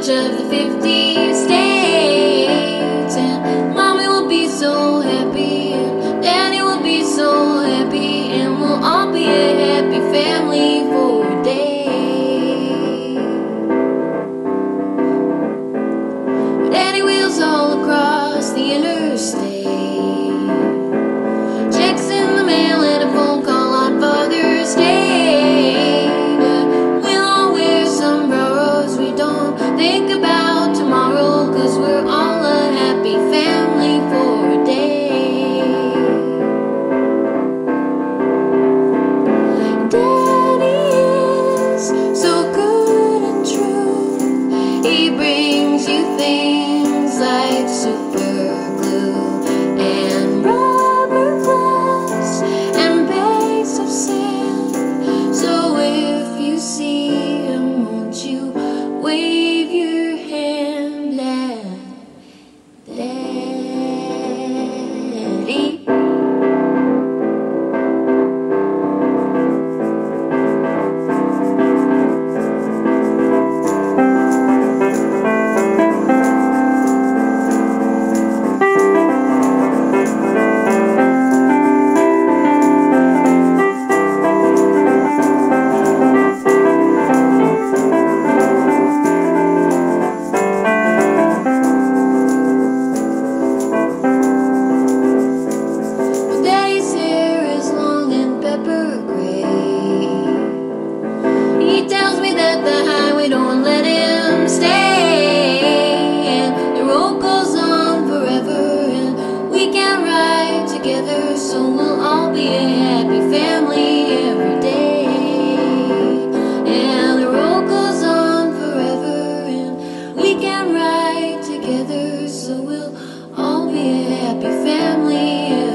each of the 50 states. And mommy will be so happy, and daddy will be so happy, and we'll all be a happy family for a day. Daddy wheels all across the interstate, checks in the mail and a phone call on Father's Day. But we'll all wear sombreros, we don't think about tomorrow, 'cause we're all a happy family for a day. Daddy is so good and true, he brings you things like super glue and rubber gloves and bags of sand. So if you see him, won't you wave your hand at Daddy? Daddy's hair is long and pepper gray. He tells me that the highway don't let him stay, and the road goes on forever, and we can ride together, so we'll all be a happy family every day. And the road goes on forever, and we can ride together, so we'll all be a happy family every day.